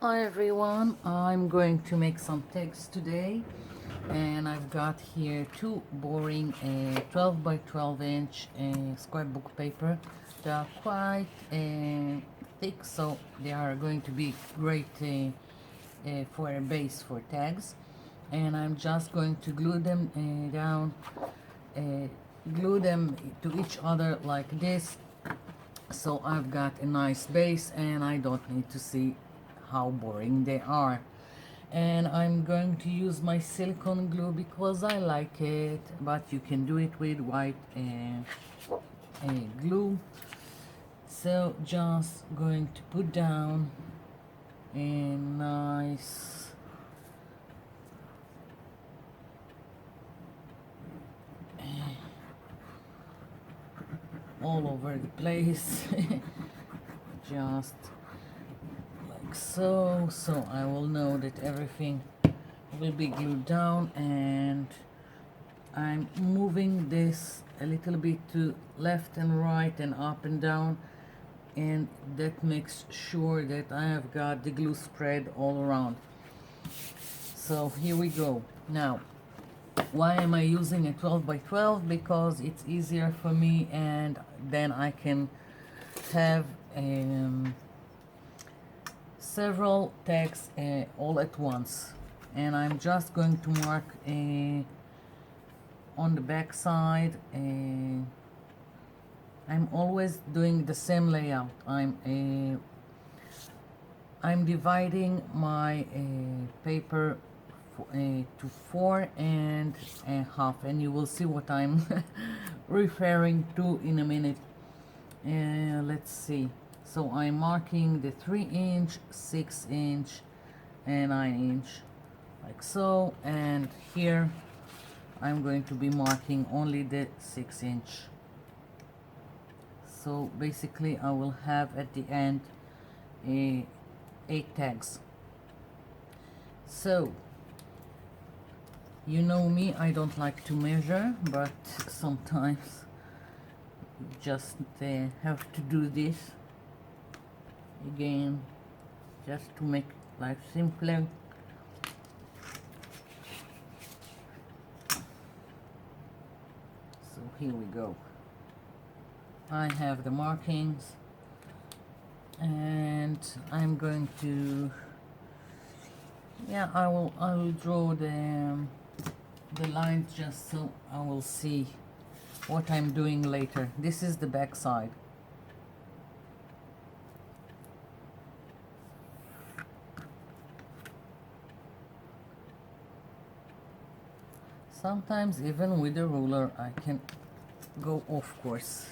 Hi everyone, I'm going to make some text today, and I've got here two boring 12 by 12 inch scrapbook paper. They are quite thick, so they are going to be great for a base for tags. And I'm just going to glue them down, uh, glue them to each other like this, so I've got a nice base and I don't need to see how boring they are. And I'm going to use my silicone glue because I like it, but you can do it with white glue. So just going to put down a nice all over the place. Just like so. So I will know that everything will be glued down, and I'm moving this a little bit to left and right and up and down, and that makes sure that I have got the glue spread all around. So here we go. Now, why am I using a 12 by 12? Because it's easier for me, and then I can have several tags all at once. And I'm just going to mark on the back side. I'm always doing the same layout. I'm dividing my paper to 4.5, and you will see what I'm referring to in a minute. Let's see. So I'm marking the 3-inch, 6-inch, and 9-inch, like so. And here I'm going to be marking only the 6-inch. So basically I will have at the end 8 tags. So you know me, I don't like to measure, but sometimes you just have to do this again, just to make life simpler. So here we go. I have the markings, and I'm going to, I will draw the lines just so I will see what I'm doing later. This is the back side. Sometimes even with a ruler I can go off course.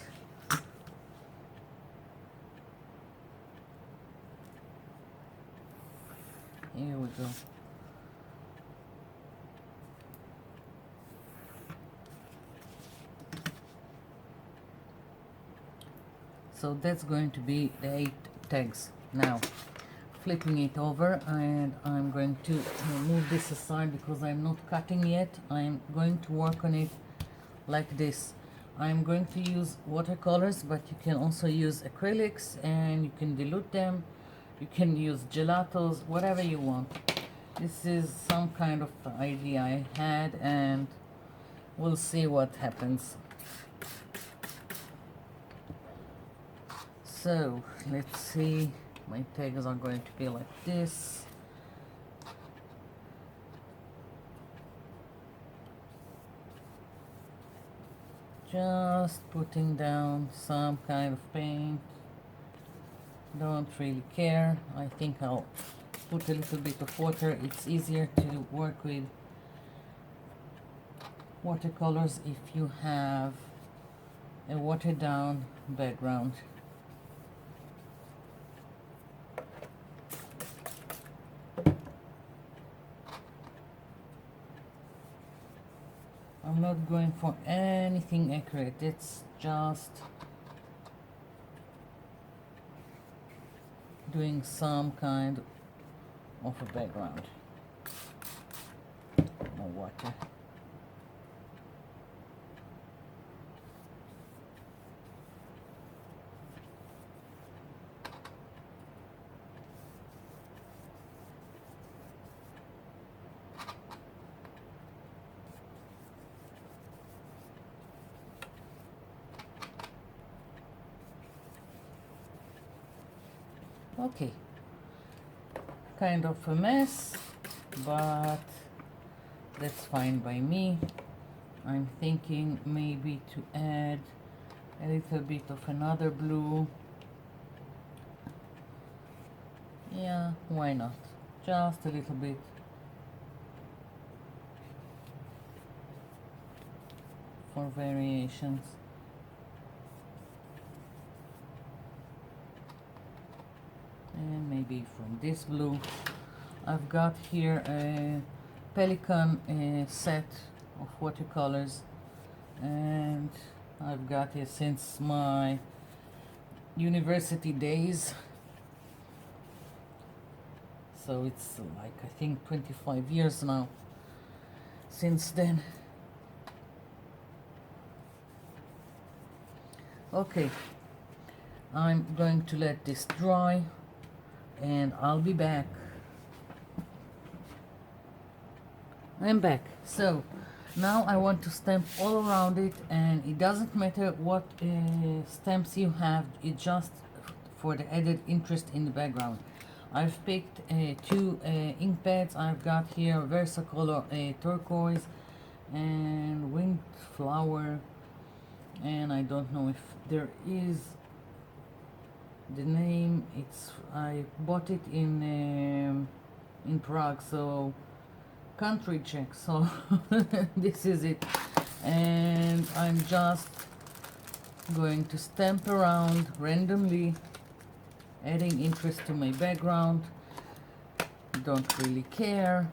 Here we go. So that's going to be the 8 tags. Now, flipping it over, and I'm going to move this aside because I'm not cutting yet. I'm going to work on it like this. I'm going to use watercolors, but you can also use acrylics, and you can dilute them. You can use gelatos, whatever you want. This is some kind of idea I had, and we'll see what happens. So let's see, my tags are going to be like this. Just putting down some kind of paint. Don't really care. I think I'll put a little bit of water. It's easier to work with watercolors if you have a watered down background. I'm not going for anything accurate. It's just doing some kind of a background. More water. Okay, kind of a mess, but that's fine by me. I'm thinking maybe to add a little bit of another blue. Yeah, why not? Just a little bit. For variations. And maybe from this blue. I've got here a Pelican set of watercolors, and I've got it since my university days. So it's like, I think, 25 years now since then. Okay, I'm going to let this dry and I'll be back. I'm back. So now I want to stamp all around it, and it doesn't matter what stamps you have, it's just for the added interest in the background. I've picked two ink pads. I've got here Watercolor turquoise and windflower, and I don't know if there is the name. It's, I bought it in Prague, so country check, so this is it. And I'm just going to stamp around randomly, adding interest to my background. Don't really care,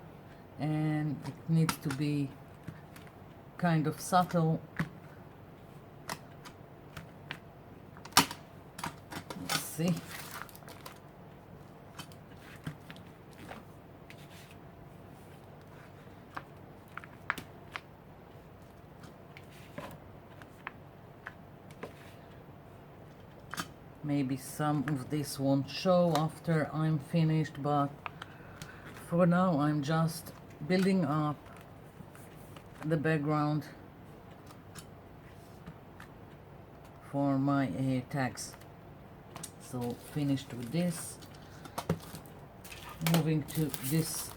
and it needs to be kind of subtle. Let's see. Maybe some of this won't show after I'm finished, but for now I'm just building up the background for my tags. So finished with this, moving to this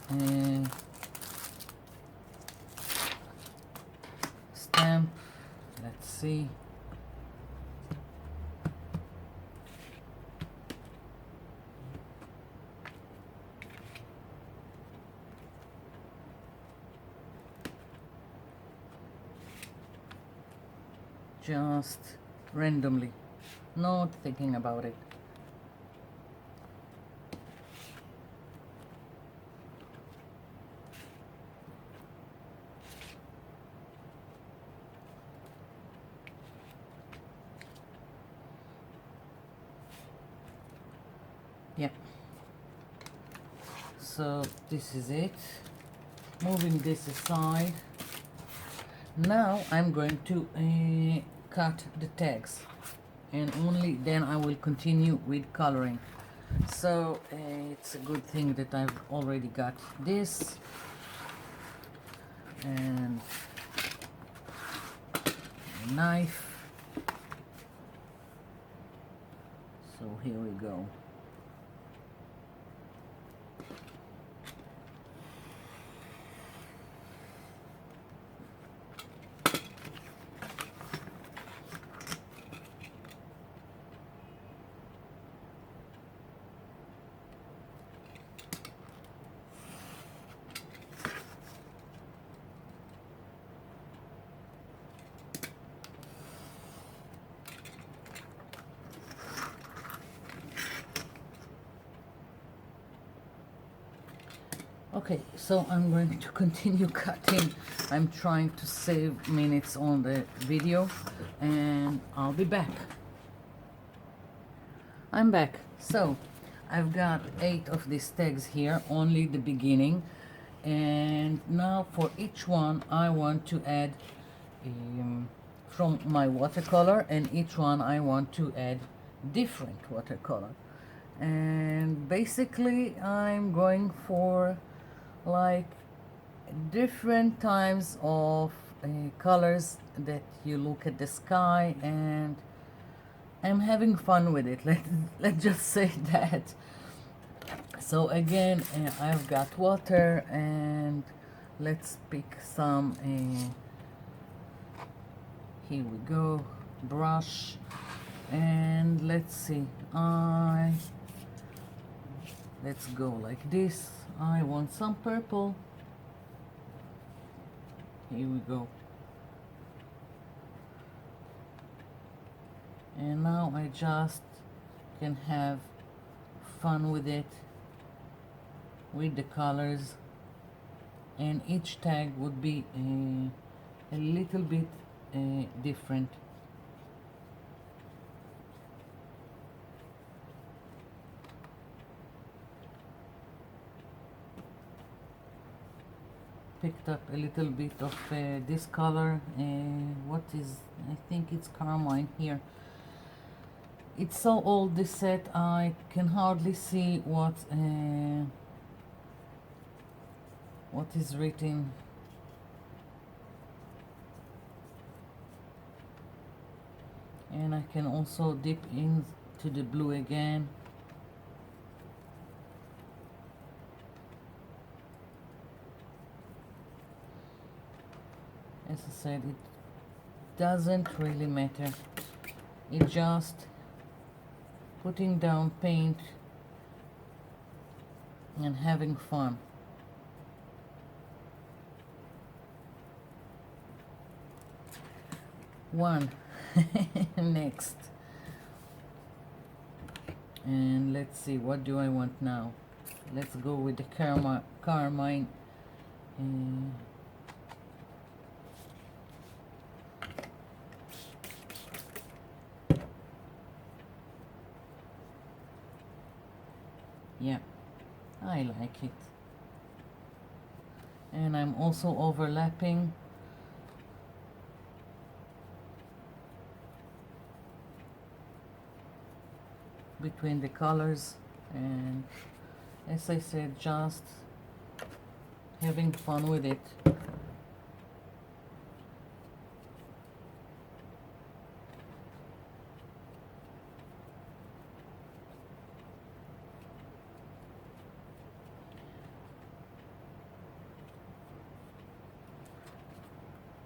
stamp. Let's see. Just randomly, not thinking about it. Yeah. So this is it. Moving this aside. Now I'm going to cut the tags, and only then I will continue with coloring. So it's a good thing that I've already got this, and a knife. So here we go. Okay, so I'm going to continue cutting. I'm trying to save minutes on the video, and I'll be back. I'm back. So I've got 8 of these tags here, only the beginning, and now for each one I want to add from my watercolor, and each one I want to add different watercolor. And basically I'm going for like different times of colors that you look at the sky, and I'm having fun with it. Let's just say that. So again, I've got water, and let's pick some, here we go, brush, and let's see, let's go like this. I want some purple. Here we go. And now I just can have fun with it, with the colors, and each tag would be a little bit different. Picked up a little bit of this color, what is, I think it's carmine here. It's so old, this set, I can hardly see what is written. And I can also dip into the blue again. As I said, it doesn't really matter. It's just putting down paint and having fun. One. Next. And let's see, what do I want now? Let's go with the carmine. Yeah, I like it. And I'm also overlapping between the colors, and as I said, just having fun with it.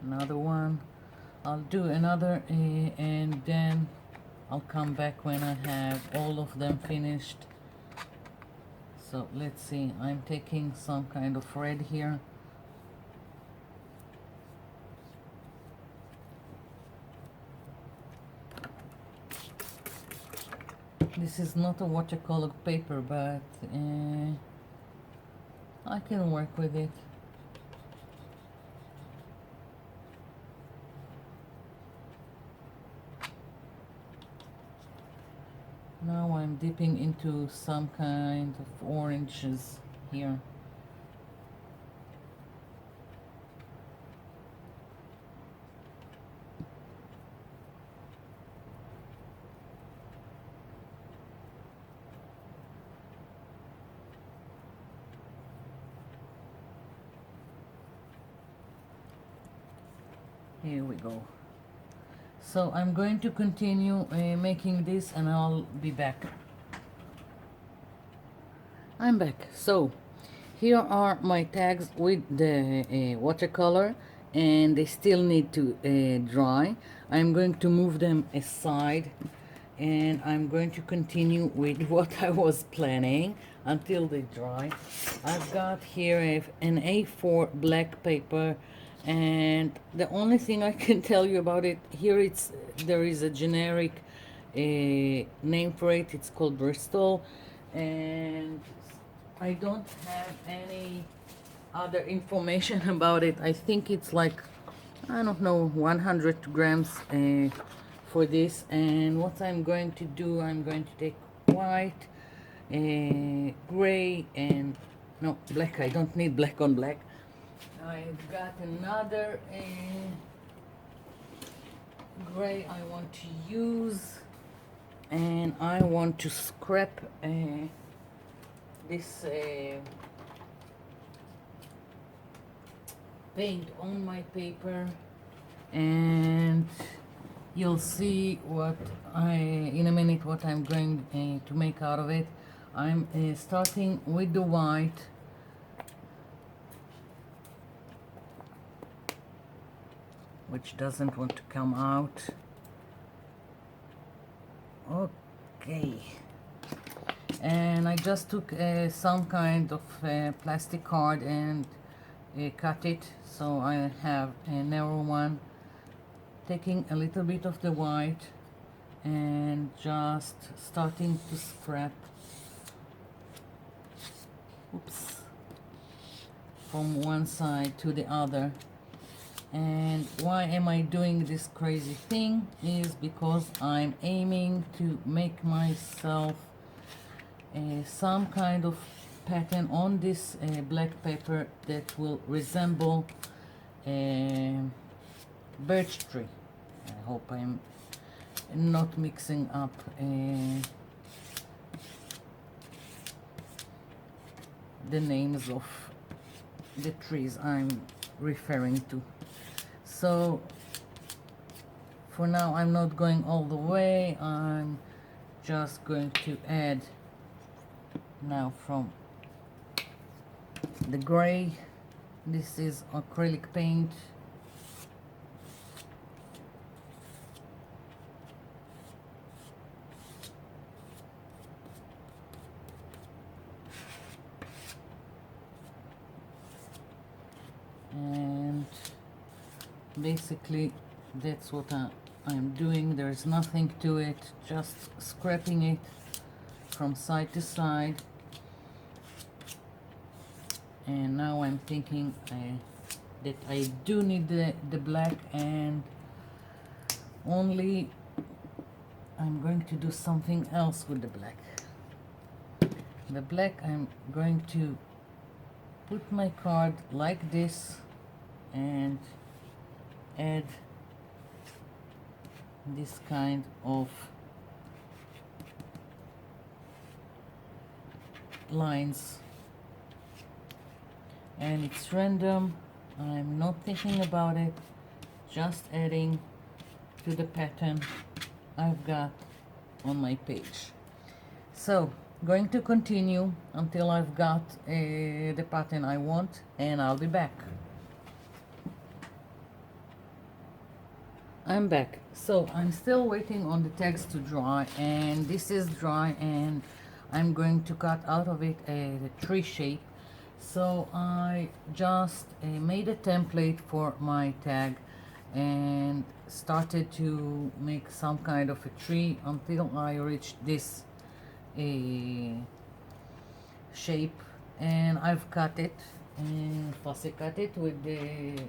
Another one. I'll do another and then I'll come back when I have all of them finished. So let's see, I'm taking some kind of red here. This is not a watercolor paper, but I can work with it. Now I'm dipping into some kind of oranges here. Here we go. So I'm going to continue making this, and I'll be back. I'm back. So here are my tags with the watercolor, and they still need to dry. I'm going to move them aside, and I'm going to continue with what I was planning until they dry. I've got here an A4 black paper, and the only thing I can tell you about it here, there is a generic name for it. It's called Bristol, and I don't have any other information about it. I think it's like, I don't know, 100 grams for this. And what I'm going to do, I'm going to take white, gray, and no, black. I don't need black on black. I've got another gray I want to use, and I want to scrap this paint on my paper, and you'll see what in a minute what I'm going to make out of it. I'm starting with the white, which doesn't want to come out. Okay, and I just took some kind of plastic card and cut it, so I have a narrow one, taking a little bit of the white and just starting to scrap, oops, from one side to the other. And why am I doing this crazy thing is because I'm aiming to make myself some kind of pattern on this black paper that will resemble a birch tree. I hope I'm not mixing up the names of the trees I'm referring to. So for now I'm not going all the way, I'm just going to add now from the gray. This is acrylic paint. And basically that's what I'm doing. There's nothing to it, just scraping it from side to side. And now I'm thinking that I do need the black, and only I'm going to do something else with the black. The black, I'm going to put my card like this and add this kind of lines, and it's random. I'm not thinking about it, just adding to the pattern I've got on my page. So going to continue until I've got the pattern I want, and I'll be back. I'm back. So I'm still waiting on the text to dry, and this is dry, and I'm going to cut out of it the tree shape. So I just made a template for my tag and started to make some kind of a tree until I reached this shape, and I've cut it and fussy cut it with the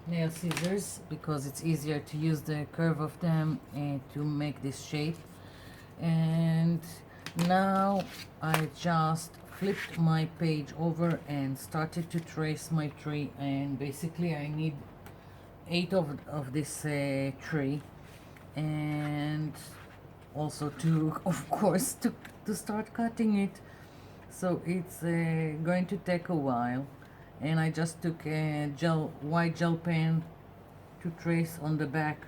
nail scissors because it's easier to use the curve of them to make this shape. And now I just flipped my page over and started to trace my tree, and basically I need 8 of this tree, and also to of course to start cutting it. So it's going to take a while, and I just took a white gel pen to trace on the back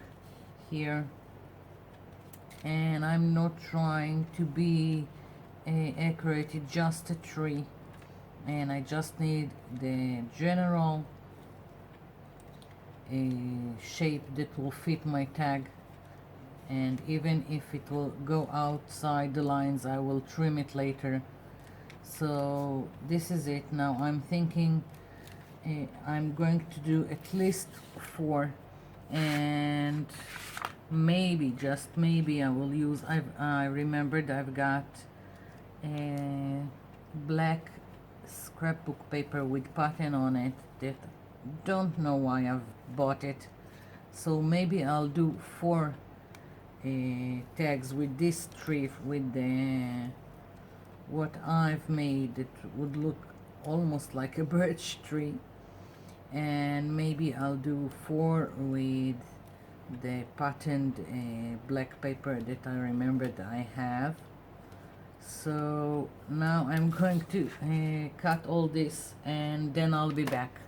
here, and I'm not trying to be accurate, it's just a tree, and I just need the general shape that will fit my tag, and even if it will go outside the lines I will trim it later. So this is it. Now I'm thinking I'm going to do at least 4, and maybe, just maybe, I will use, I remembered I've got a black scrapbook paper with pattern on it that don't know why I've bought it. So maybe I'll do 4 tags with this tree, with the what I've made that would look almost like a birch tree, and maybe I'll do 4 with the patterned black paper that I remembered I have. So now I'm going to cut all this, and then I'll be back.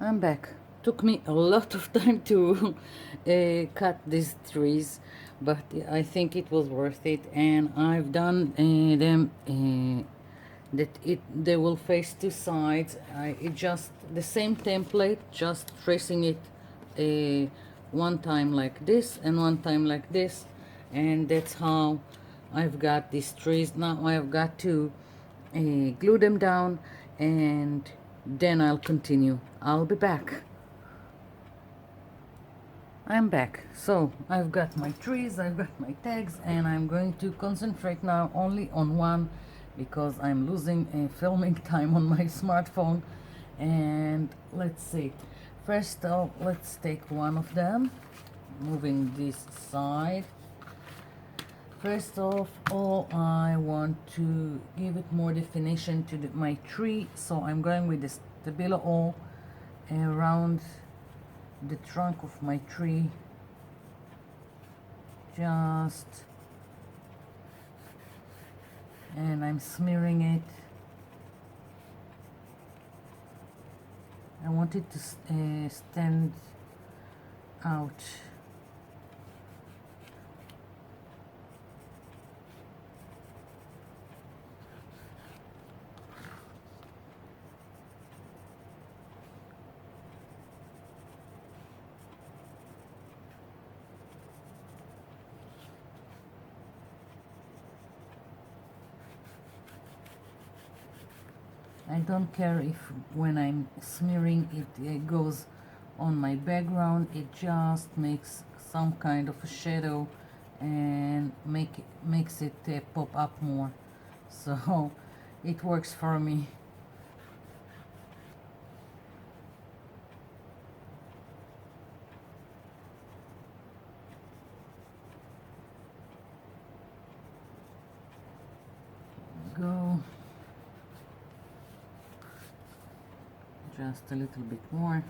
I'm back. Took me a lot of time to cut these trees, but I think it was worth it, and I've done them that they will face two sides. It just the same template, just tracing it one time like this and one time like this, and that's how I've got these trees. Now I've got to glue them down, and then I'll continue. I'll be back. I'm back. So I've got my trees, I've got my tags, and I'm going to concentrate now only on one because I'm losing filming time on my smartphone. And let's see. First off, let's take one of them, moving this side. First of all, I want to give it more definition to my tree, so I'm going with the Stabilo all around the trunk of my tree, and I'm smearing it. I want it to stand out. I don't care if when I'm smearing it goes on my background. It just makes some kind of a shadow and makes it pop up more, so it works for me. Go just a little bit more.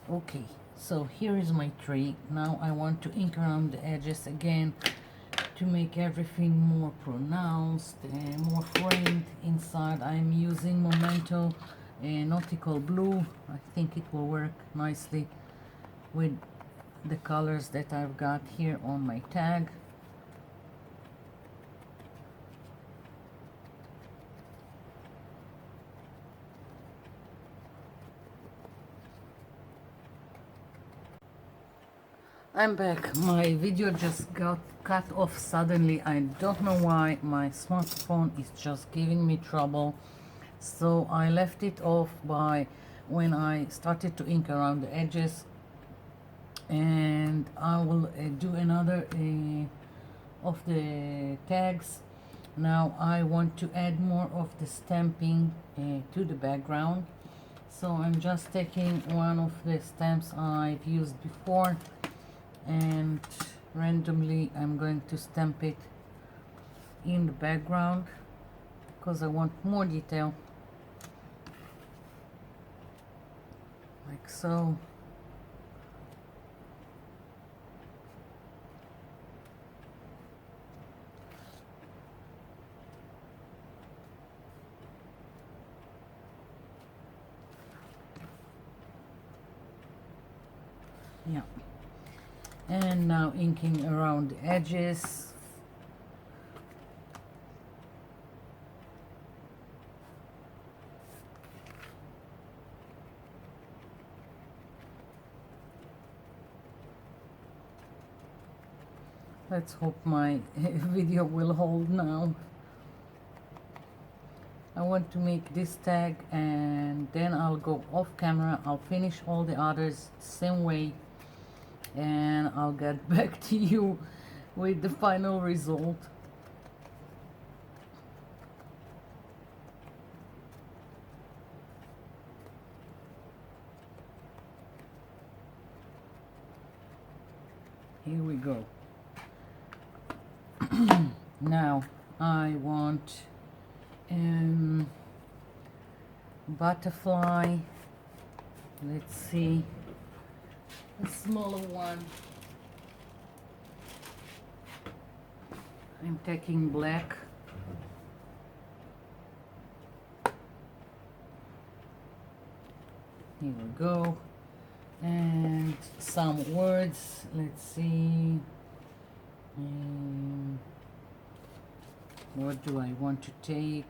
Okay, so here is my tree. Now I want to ink around the edges again to make everything more pronounced and more framed inside. I'm using Memento nautical blue. I think it will work nicely with the colors that I've got here on my tag. I'm back. My video just got cut off suddenly. I don't know why. My smartphone is just giving me trouble. So I left it off by when I started to ink around the edges. And I will do another of the tags. Now I want to add more of the stamping to the background. So I'm just taking one of the stamps I've used before, and randomly I'm going to stamp it in the background because I want more detail, like so. Yeah, and now inking around the edges. Let's hope my video will hold now. I want to make this tag, and then I'll go off camera. I'll finish all the others the same way, and I'll get back to you with the final result. Here we go. Now I want butterfly. Let's see. a smaller one. I'm taking black. Here we go. And some words. Let's see. What do I want to take?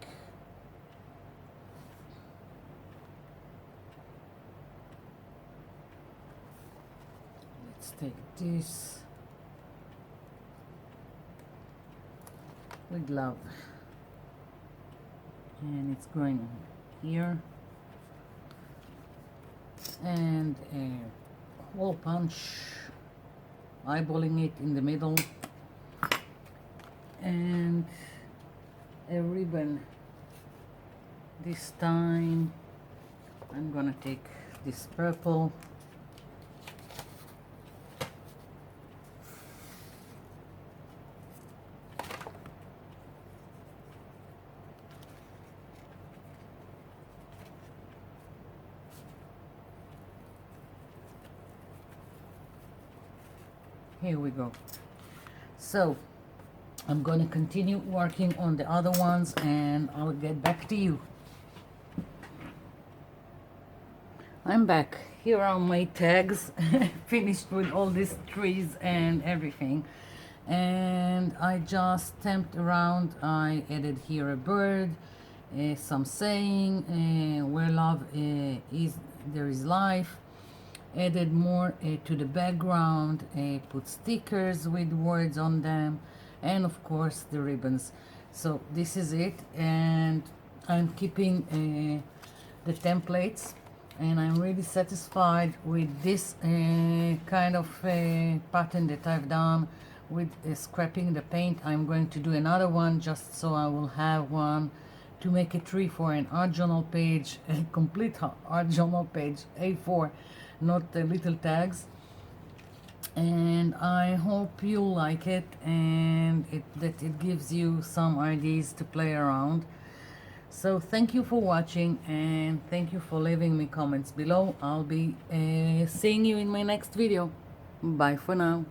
Let's take this. With love. And it's going here. And a hole punch, eyeballing it in the middle, and a ribbon. This time I'm gonna take this purple. Here we go. So I'm going to continue working on the other ones and I'll get back to you. I'm back. Here are my tags. Finished with all these trees and everything. And I just stamped around. I added here a bird, some saying, where love is, there is life. Added more to the background, put stickers with words on them, and of course the ribbons. So this is it, and I'm keeping the templates, and I'm really satisfied with this kind of pattern that I've done with scrapping the paint. I'm going to do another one just so I will have one to make a tree for an art journal page, a complete art journal page, A4, not the little tags. And I hope you like it and that it gives you some ideas to play around. So thank you for watching and thank you for leaving me comments below. I'll be seeing you in my next video. Bye for now.